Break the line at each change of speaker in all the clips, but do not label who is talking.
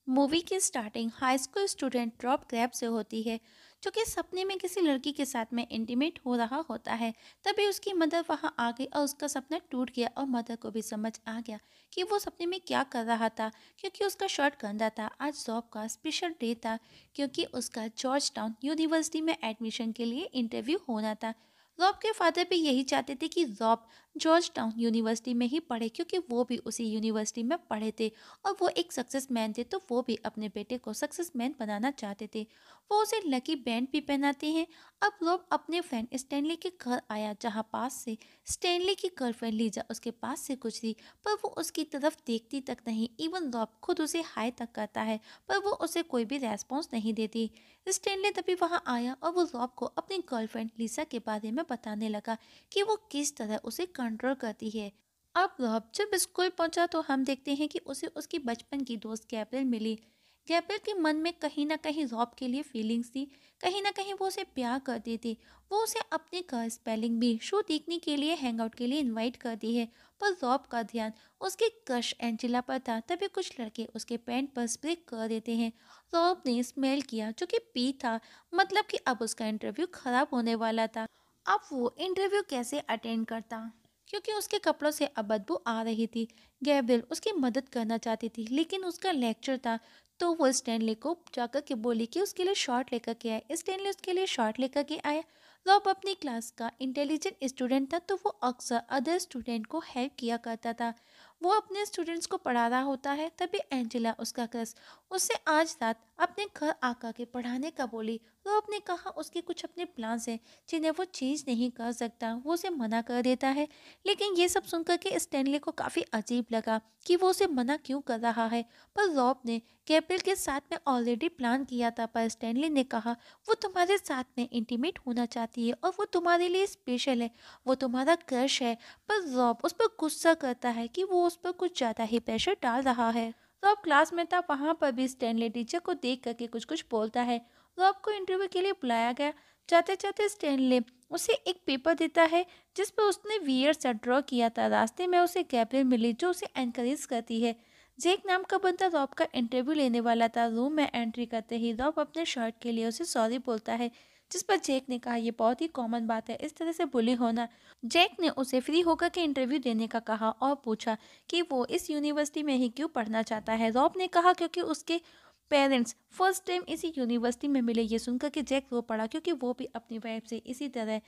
Movie की starting high school student Rob Crab से होती है, जो कि सपने में किसी लड़की के साथ में इंटीमेट हो रहा होता है। तभी उसकी मदर वहां आ गई और उसका सपना टूट गया और मदर को भी समझ आ गया कि वो सपने में क्या कर रहा था, क्योंकि उसका शर्ट गंदा था। आज रॉब का स्पेशल डे था, क्योंकि उसका जॉर्ज टाउन यूनिवर्सिटी में एडमिशन के लिए इंटरव्यू होना था। रॉब के फादर भी यही चाहते थे कि रॉब जॉर्ज टाउन यूनिवर्सिटी में ही पढ़े, क्योंकि वो भी उसी यूनिवर्सिटी में पढ़े थे और वो एक सक्सेस मैन थे, तो वो भी अपने बेटे को सक्सेस मैन बनाना चाहते थे। वो उसे लकी बैंड भी पहनाते हैं। अब रॉब अपने फ्रेंड स्टैनली के घर आया, जहाँ पास से स्टैनली की गर्लफ्रेंड लीजा उसके पास से गुजरी, पर वो उसकी तरफ देखती तक नहीं। इवन रॉब खुद उसे हाय तक करता है, पर वो उसे कोई भी रेस्पॉन्स नहीं देती। स्टैनली तभी वहाँ आया और वो रॉब को अपनी गर्लफ्रेंड लीसा के बारे में बताने लगा कि वो किस तरह उसे कंट्रोल करती है। अब रॉब जब स्कूल पहुंचा तो हम देखते हैं कि उसे उसकी बचपन की दोस्त गैब्रियल मिली। गैब्रियल के मन में कहीं ना कहीं रॉब के लिए फीलिंग्स थी, कहीं ना कहीं वो उसे प्यार करती थी। वो उसे अपने घर स्पेलिंग बी शो देखने के लिए हैंग आउट के लिए इनवाइट करती है, पर रॉब का ध्यान उसके क्रश एंजिला पर था। तभी कुछ लड़के उसके पैंट पर स्प्रे कर देते हैं। रॉब ने स्मेल किया, जो कि पी था, मतलब कि अब उसका इंटरव्यू खराब होने वाला था। अब वो इंटरव्यू कैसे अटेंड करता, क्योंकि उसके कपड़ों से अब बदबू आ रही थी। गैब्रियल उसकी मदद करना चाहती थी, लेकिन उसका लेक्चर था, तो वो स्टैनली को जाकर के बोली कि उसके लिए शॉर्ट लेकर के आए। स्टैनली उसके लिए शॉर्ट लेकर के आया। रॉब अपनी क्लास का इंटेलिजेंट स्टूडेंट था, तो वो अक्सर अदर स्टूडेंट को हेल्प किया करता था। वो अपने स्टूडेंट्स को पढ़ा रहा होता है, तभी एंजेला उसका क्रश उससे आज रात अपने घर आकर के पढ़ाने का बोली। रॉब ने कहा उसके कुछ अपने प्लान्स हैं, जिन्हें वो चेंज नहीं कर सकता। वो उसे मना कर देता है, लेकिन ये सब सुनकर के स्टैनली को काफ़ी अजीब लगा कि वो उसे मना क्यों कर रहा है। पर रॉब ने गैब्रियल के साथ में ऑलरेडी प्लान किया था, पर स्टैनली ने कहा वो तुम्हारे साथ में इंटीमेट होना चाहती है और वो तुम्हारे लिए स्पेशल है, वो तुम्हारा क्रश है। पर रॉब उस पर गुस्सा करता है कि वो उस पर कुछ ज़्यादा ही प्रेशर डाल रहा है। रॉब क्लास में था, वहाँ पर भी स्टैनली टीचर को देख करके कुछ कुछ बोलता है। रॉब को इंटरव्यू के लिए बुलाया गया। जाते जाते स्टैनली उसे एक पेपर देता है, जिस पर उसने वियर सा ड्रॉ किया था। रास्ते में उसे गैब्रियल मिली, जो उसे एनकरेज करती है। जैक नाम का बंदा रॉब का इंटरव्यू लेने वाला था। रूम में एंट्री करते ही रॉब अपने शर्ट के लिए उसे सॉरी बोलता है, जिस पर जैक ने कहा यह बहुत ही कॉमन बात है इस तरह से बुली होना। जैक ने उसे फ्री होकर के इंटरव्यू देने का कहा और पूछा कि वो इस यूनिवर्सिटी में ही क्यों पढ़ना चाहता है। रॉब ने कहा क्योंकि उसके पेरेंट्स फर्स्ट टाइम इसी यूनिवर्सिटी में मिले। ये सुनकर के जैक रो पड़ा, क्योंकि वो भी अपनी वाइफ से इसी तरह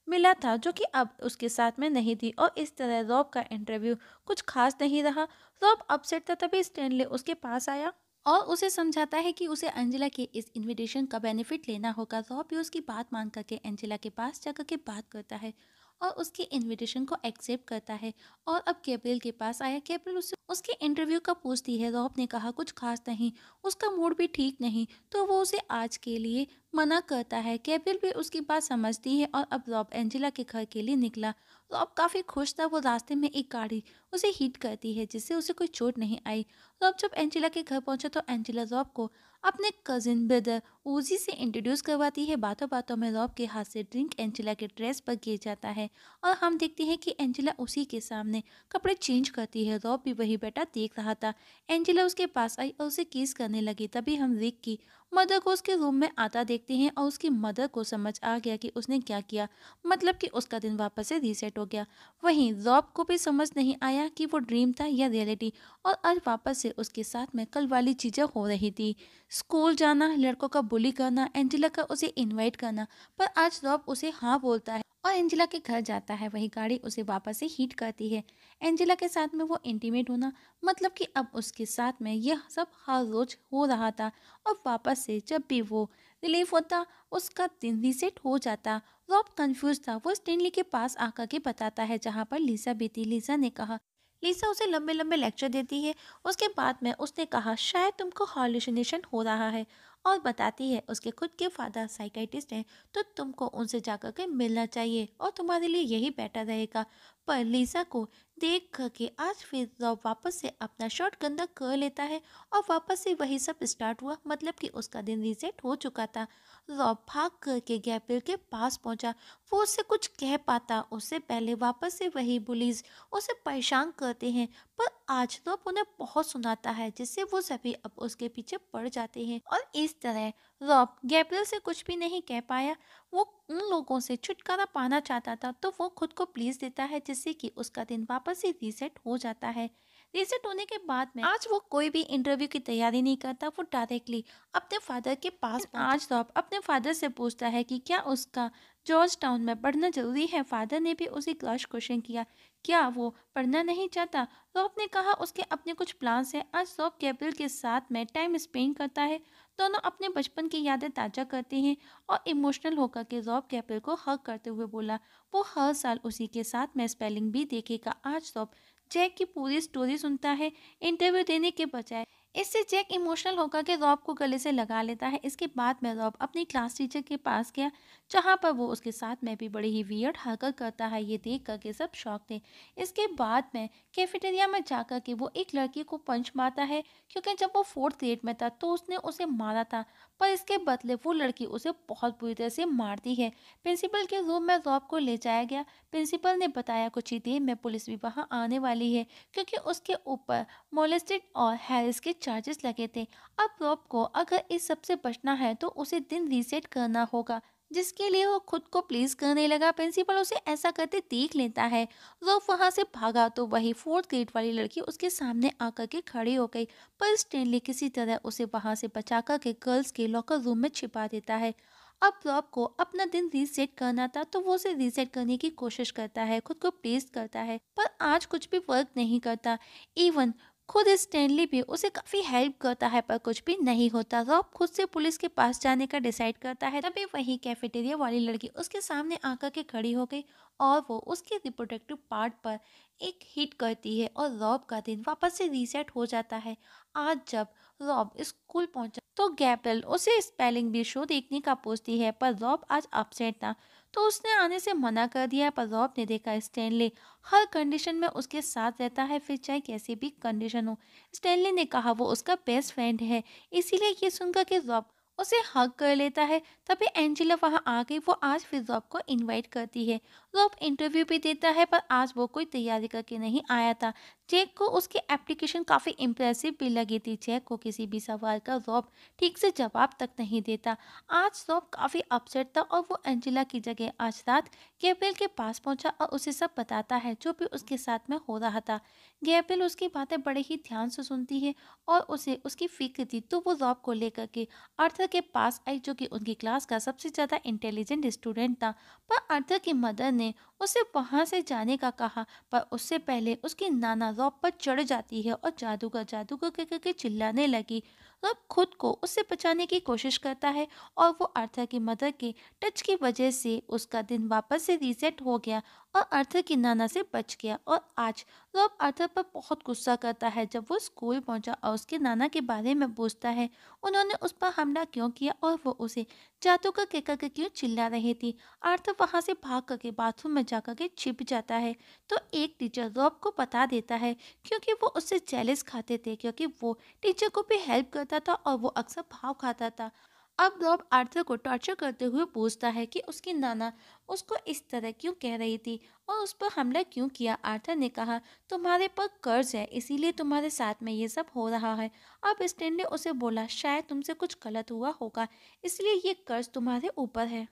मिला था, जो कि अब उसके साथ में नहीं थी। और इस तरह रॉब का इंटरव्यू कुछ खास नहीं रहा। रॉब अपसेट था, तभी स्टैनली उसके पास आया और उसे समझाता है कि उसे एंजेला के इस इनविटेशन का बेनिफिट लेना होगा। रॉब भी उसकी बात मान करके एंजेला के पास जाकर के बात करता है और उसकी इनविटेशन को एक्सेप्ट करता है। और अब गैब्रियल के पास आया। गैब्रियल उससे उसके इंटरव्यू का पूछती है। रॉब ने कहा कुछ खास नहीं, उसका मूड भी ठीक नहीं, तो वो उसे आज के लिए मना करता है। गैब्रियल भी उसकी बात समझती है और अब रॉब एंजेला के घर के लिए निकला। रॉब काफ़ी खुश था। वो रास्ते में एक गाड़ी उसे हिट करती है, जिससे उसे कोई चोट नहीं आई। रॉब जब एंजेला के घर पहुंचा तो एंजेला रॉब को अपने कजिन ब्रदर ओजी से इंट्रोड्यूस करवाती है। बातों बातों में रॉब के हाथ से ड्रिंक एंजेला के ड्रेस पर गिर जाता है और हम देखते हैं कि एंजेला उसी के सामने कपड़े चेंज करती है। रॉब भी वही बेटा देख रहा था। एंजेला उसके पास आई और उसे किस करने लगी। तभी हम रिक की मदर को उसके रूम में आता देखते हैं और उसकी मदर को समझ आ गया कि उसने क्या किया, मतलब कि उसका दिन वापस से रीसेट हो गया। वहीं रॉब को भी समझ नहीं आया कि वो ड्रीम था या रियलिटी, और आज वापस से उसके साथ में कल वाली चीज़ें हो रही थी। स्कूल जाना, लड़कों का बुली करना, एंजेला का उसे इनवाइट करना, पर आज रॉब उसे हाँ बोलता है और एंजेला के घर जाता है। वही गाड़ी उसे वापस से हिट करती है। एंजेला के साथ में वो इंटीमेट होना, मतलब कि अब उसके साथ में यह सब हर रोज हो रहा था। और वापस से जब भी वो रिलीफ होता, उसका दिन रीसेट हो जाता। रॉब कंफ्यूज था। वो स्टेनली के पास आकर के बताता है जहाँ पर लीसा भी थी। लीसा ने कहा, लीसा उसे लंबे लंबे लेक्चर देती है। उसके बाद में उसने कहा शायद तुमको हॉल्यूसिनेशन हो रहा है, और बताती है उसके खुद के फादर साइकाइटिस्ट हैं, तो तुमको उनसे जाकर के मिलना चाहिए और तुम्हारे लिए यही बेटर रहेगा। पर लीसा को देख करके आज फिर रॉब वापस से अपना शॉट गंदा कर लेता है और वापस से वही सब स्टार्ट हुआ, मतलब कि उसका दिन रीसेट हो चुका था। रॉब भाग करके गैब्रियल के पास पहुंचा। वो उससे कुछ कह पाता उससे पहले वापस से वही बुलीज उसे परेशान करते हैं, पर आज रॉब उन्हें बहुत सुनाता है जिससे वो सभी अब उसके पीछे पड़ जाते हैं और इस तरह रॉब गैब्रियल से कुछ भी नहीं कह पाया। वो उन लोगों से छुटकारा पाना चाहता था तो वो खुद को प्लीज देता है जिससे कि उसका दिन वापस से रीसेट हो जाता है। रीसेट होने के बाद में आज वो कोई भी इंटरव्यू की तैयारी नहीं करता, वो डायरेक्टली अपने फादर के पास आज रॉब अपने फादर से पूछता है कि क्या उसका जॉर्ज टाउन में पढ़ना जरूरी है। फादर ने भी उसी क्रॉस क्वेश्चन किया, क्या वो पढ़ना नहीं चाहता। रॉब ने कहा उसके अपने कुछ प्लान्स हैं। आज रॉब गैब्रियल के साथ में टाइम स्पेंड करता है, दोनों अपने बचपन की यादें ताज़ा करते हैं और इमोशनल होकर के रॉब गैब्रियल को हग करते हुए बोला वो हर साल उसी के साथ में स्पेलिंग भी देखेगा। आज रॉब जैक की पूरी स्टोरी सुनता है इंटरव्यू देने के बजाय। इससे जैक इमोशनल होकर के रॉब को गले से लगा लेता है। इसके बाद में रॉब अपनी क्लास टीचर के पास गया जहाँ पर वो उसके साथ में भी बड़ी ही वियर्ड हरकत करता है। ये देख करके सब शॉक थे। इसके बाद में कैफेटेरिया में जाकर के वो एक लड़की को पंच मारता है क्योंकि जब वो 4th ग्रेड में था तो उसने उसे मारा था, पर इसके बदले वो लड़की उसे बहुत बुरी तरह से मारती है। प्रिंसिपल के रूम में रॉब को ले जाया गया। प्रिंसिपल ने बताया कुछ ही देर में पुलिस भी वहाँ आने वाली है क्योंकि उसके ऊपर मोलेस्टेड और हैरिस के चार्जेस लगे थे। अब रॉब को अगर इस सब से बचना है तो उसे दिन रीसेट करना होगा, जिसके लिए वो खुद को प्लीज करने लगा। प्रिंसिपल उसे ऐसा करते देख लेता है। रॉब वहां से भागा तो वही 4th ग्रेड वाली लड़की उसके सामने आकर के खड़ी हो गई, पर स्टैनली किसी तरह उसे वहां से बचा कर के गर्ल्स के लॉकर रूम में छिपा देता है। अब रॉब को अपना दिन रीसेट करना था तो वो उसे रीसेट करने की कोशिश करता है, खुद को प्लीज करता है, पर आज कुछ भी वर्क नहीं करता। इवन खुद स्टैनली भी उसे काफी हेल्प करता है पर कुछ भी नहीं होता। रॉब खुद से पुलिस के पास जाने का डिसाइड करता है। तभी वही कैफेटेरिया वाली लड़की उसके सामने आकर के खड़ी हो गई और वो उसके रिप्रोडक्टिव पार्ट पर एक हिट करती है और रॉब का दिन वापस से रीसेट हो जाता है। आज जब रॉब स्कूल पहुंचा तो गैब्रियल उसे स्पेलिंग बी शो देखने का पूछती है, पर रॉब आज अपसेट था तो उसने आने से मना कर दिया। पर रॉब ने देखा स्टैनली हर कंडीशन में उसके साथ रहता है, फिर चाहे कैसी भी कंडीशन हो। स्टैनली ने कहा वो उसका बेस्ट फ्रेंड है, इसीलिए ये सुनकर कि रॉब उसे हग कर लेता है। तभी एंजेला वहां आ गई। वो आज फिर रॉब को इनवाइट करती है। रॉब इंटरव्यू भी देता है पर आज वो कोई तैयारी करके नहीं आया था। जैक को उसकी एप्लीकेशन काफ़ी इम्प्रेसिव भी लगी थी। जैक को किसी भी सवाल का रॉब ठीक से जवाब तक नहीं देता। आज रॉब काफ़ी अपसेट था और वो एंजेला की जगह आज रात गैब्रियल के पास पहुंचा और उसे सब बताता है जो भी उसके साथ में हो रहा था। गैब्रियल उसकी बातें बड़े ही ध्यान से सुनती है और उसे उसकी फिक्र थी, तो वो रॉब को लेकर के आर्थर के पास आई जो कि उनकी क्लास का सबसे ज़्यादा इंटेलिजेंट स्टूडेंट था। पर आर्थर की मदर ने उसे वहां से जाने का कहा, पर उससे पहले उसकी नाना रॉब पर चढ़ जाती है और जादूगर जादूगर कह करके चिल्लाने लगी। रॉब खुद को उससे बचाने की कोशिश करता है और वो आर्थर की मदर के टच की वजह से उसका दिन वापस से रीसेट हो गया और आर्थर की नाना से बच गया। और आज रॉब आर्थर पर बहुत गुस्सा करता है जब वो स्कूल पहुंचा और उसके नाना के बारे में पूछता है उन्होंने उस पर हमला क्यों किया और वो उसे जादूगर कहकर के क्यों चिल्ला रही थी। आर्थर वहां से भाग करके बाथरूम में जाकर के छिप जाता है तो एक टीचर रॉब को बता देता है क्योंकि वो उससे जेलस खाते थे क्योंकि वो टीचर को भी हेल्प करता था और वो अक्सर भाव खाता था। अब रॉब आर्थर को टॉर्चर करते हुए पूछता है कि उसकी नाना उसको इस तरह क्यों कह रही थी और उस पर हमला क्यों किया। आर्थर ने कहा तुम्हारे पर कर्ज है इसीलिए तुम्हारे साथ में ये सब हो रहा है। अब स्टैन ने उसे बोला शायद तुमसे कुछ गलत हुआ होगा इसलिए ये कर्ज तुम्हारे ऊपर है।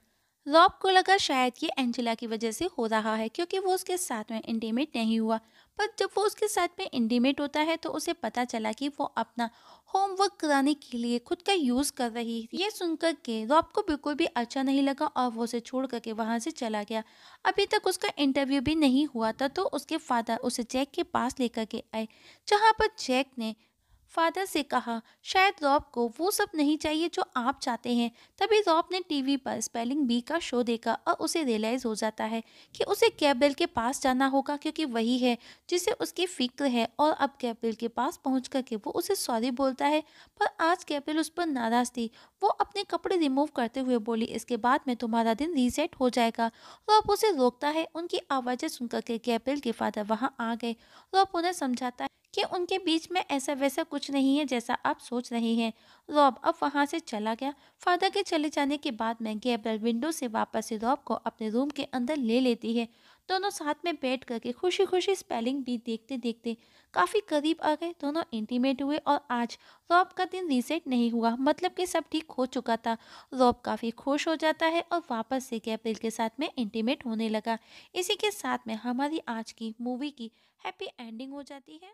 रॉब को लगा शायद ये एंजेला की वजह से हो रहा है क्योंकि वो उसके साथ में इंटीमेट नहीं हुआ, पर जब वो उसके साथ में इंटीमेट होता है तो उसे पता चला कि वो अपना होमवर्क कराने के लिए खुद का यूज कर रही थी। ये सुनकर के रॉब को बिल्कुल भी अच्छा नहीं लगा और वो उसे छोड़ करके वहां से चला गया। अभी तक उसका इंटरव्यू भी नहीं हुआ था तो उसके फादर उसे जैक के पास लेकर के आए जहाँ पर जैक ने फादर से कहा, शायद रॉब को वो सब नहीं चाहिए जो आप चाहते हैं। तभी रॉब ने टीवी पर स्पेलिंग बी का शो देखा और उसे रियलाइज हो जाता है कि उसे गैब्रियल के पास जाना होगा, क्योंकि वही है जिसे उसकी फिक्र है। और अब गैब्रियल के पास पहुंच करके वो उसे सॉरी बोलता है, पर आज गैब्रियल उस पर नाराज थी। वो अपने कपड़े रिमूव करते हुए बोली, इसके बाद में तुम्हारा दिन रीसेट हो जाएगा। रॉब उसे रोकता है। उनकी आवाज़ें सुनकर के गैब्रियल के फादर वहां आ गए। रॉब उन्हें समझाता है कि उनके बीच में ऐसा वैसा कुछ नहीं है जैसा आप सोच रहे हैं। रॉब अब वहां से चला गया। फादर के चले जाने के बाद में गैब्रियल विंडो से वापस से रॉब को अपने रूम के अंदर ले लेती है। दोनों साथ में बैठ करके खुशी खुशी स्पेलिंग भी देखते देखते काफी करीब आ गए। दोनों इंटीमेट हुए और आज रॉब का दिन रीसेट नहीं हुआ, मतलब कि सब ठीक हो चुका था। रॉब काफी खुश हो जाता है और वापस से गैब्रियल के साथ में इंटीमेट होने लगा। इसी के साथ में हमारी आज की मूवी की हैप्पी एंडिंग हो जाती है।